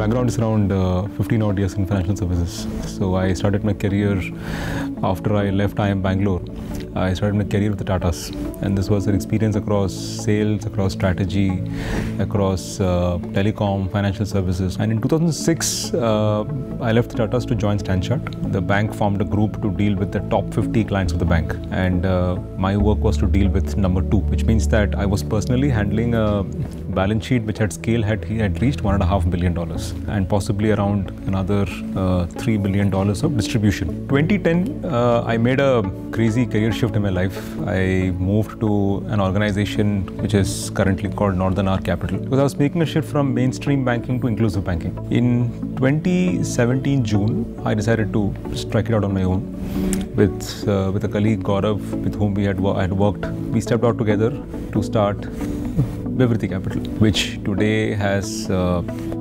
background is around 15 odd years in financial services. So I started my career after I left IIM Bangalore. I started my career with the Tatas, and this was an experience across sales, across strategy, across telecom, financial services. And in 2006, I left the Tatas to join Stanchart. The bank formed a group to deal with the top 50 clients of the bank, and my work was to deal with number 2, which means that I was personally handling a balance sheet which had scale had reached $1.5 billion and possibly around another $3 billion of distribution. 2010, I made a crazy career shift in my life. I moved to an organization which is currently called Northern Arc Capital, because I was making a shift from mainstream banking to inclusive banking. In 2017 June, I decided to strike it out on my own with a colleague Gaurav, with whom I had worked. We stepped out together to start Vivriti Capital, which today has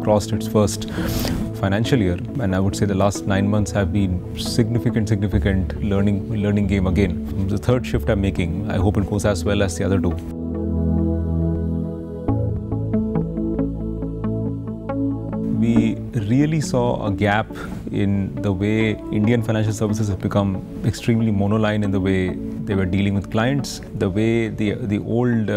crossed its first financial year, and I would say the last 9 months have been significant learning game again. The third shift I'm making, I hope it goes as well as the other 2. We really saw a gap in the way Indian financial services have become extremely monoline in the way they were dealing with clients, the way the old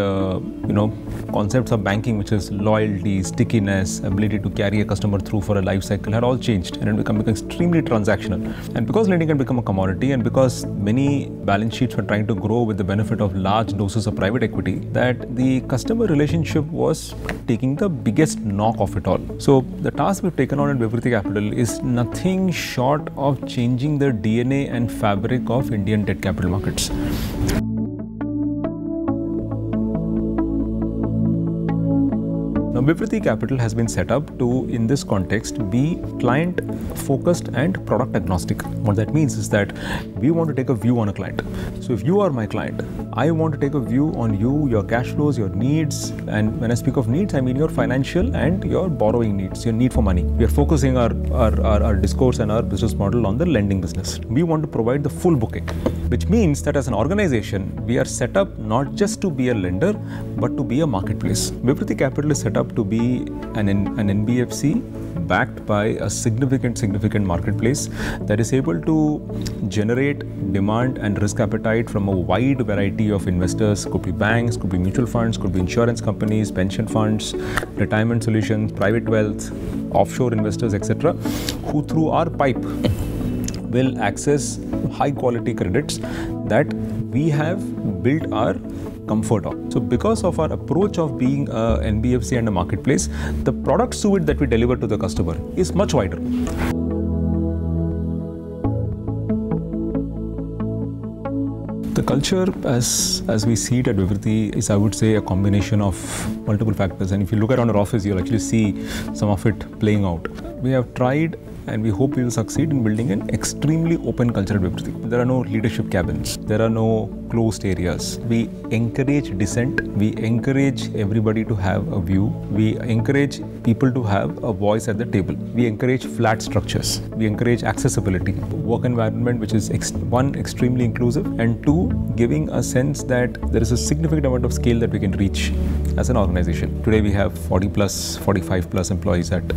concepts of banking, which is loyalty, stickiness, ability to carry a customer through for a life cycle, had all changed and it become extremely transactional. And because lending had become a commodity, and because many balance sheets were trying to grow with the benefit of large doses of private equity, that the customer relationship was taking the biggest knock of it all. So the task we've taken on at Vivriti Capital is nothing short of changing the DNA and fabric of Indian debt capital markets. Now, Vivriti Capital has been set up to, in this context, be client-focused and product-agnostic. What that means is that we want to take a view on a client. So if you are my client, I want to take a view on you, your cash flows, your needs. And when I speak of needs, I mean your financial and your borrowing needs, your need for money. We are focusing our discourse and our business model on the lending business. We want to provide the full bouquet, which means that as an organization, we are set up not just to be a lender, but to be a marketplace. Vivriti Capital is set up to be an NBFC backed by a significant marketplace that is able to generate demand and risk appetite from a wide variety of investors. Could be banks, could be mutual funds, could be insurance companies, pension funds, retirement solutions, private wealth, offshore investors, etc., who through our pipe will access high quality credits that we have built our comfort on. So because of our approach of being a NBFC and a marketplace, the product suite that we deliver to the customer is much wider. The culture as we see it at Vivriti is, I would say, a combination of multiple factors. And if you look around our office, you'll actually see some of it playing out. We have tried, and we hope we will succeed in building an extremely open culture at Vivriti. There are no leadership cabins. There are no closed areas. We encourage dissent. We encourage everybody to have a view. We encourage people to have a voice at the table. We encourage flat structures. We encourage accessibility. Work environment which is one, extremely inclusive, and 2, giving a sense that there is a significant amount of scale that we can reach as an organization. Today we have 40 plus, 45 plus employees at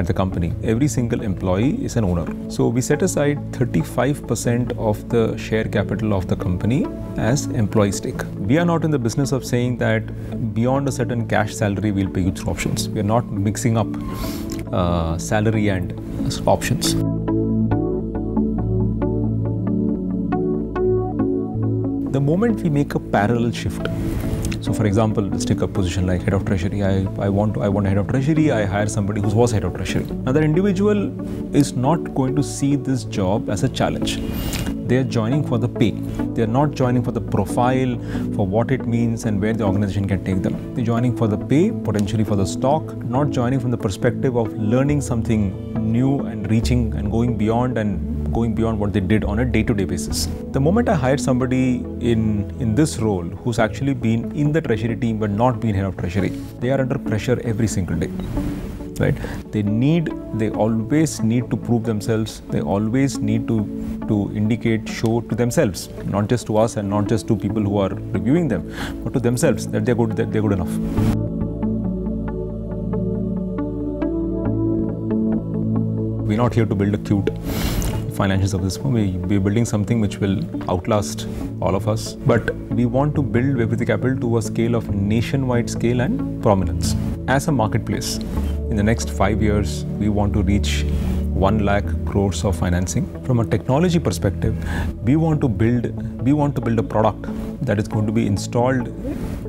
the company. Every single employee is an owner. So we set aside 35% of the share capital of the company as employee stake. We are not in the business of saying that beyond a certain cash salary we'll pay you through options. We are not mixing up salary and options. The moment we make a parallel shift, so for example, let's take a position like head of treasury. I want a head of treasury. I hire somebody who was head of treasury. Now that individual is not going to see this job as a challenge. They are joining for the pay. They are not joining for the profile, for what it means and where the organization can take them. They're joining for the pay, potentially for the stock, not joining from the perspective of learning something new and reaching and going beyond what they did on a day-to-day basis. The moment I hire somebody in this role who's actually been in the treasury team but not been head of treasury, they are under pressure every single day. Right? They always need to prove themselves. They always need to show to themselves, not just to us and not just to people who are reviewing them, but to themselves that they're good enough. we're not here to build a cute financial services firm. We're building something which will outlast all of us. But we want to build Vivriti Capital to a scale of nationwide scale and prominence. As a marketplace, in the next 5 years, we want to reach 1 lakh crores of financing. From a technology perspective, we want to build a product that is going to be installed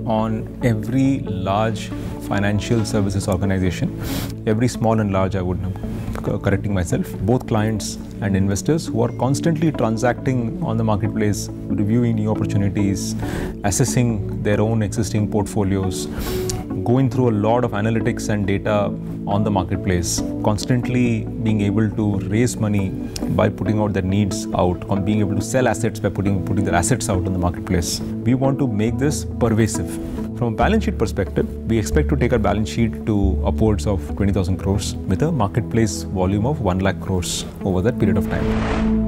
on every large financial services organization, every small and large, I would correcting myself, both clients and investors who are constantly transacting on the marketplace, reviewing new opportunities, assessing their own existing portfolios, going through a lot of analytics and data on the marketplace, constantly being able to raise money by putting out their needs out, or being able to sell assets by putting their assets out in the marketplace. We want to make this pervasive. From a balance sheet perspective, we expect to take our balance sheet to upwards of 20,000 crores with a marketplace volume of 1 lakh crores over that period of time.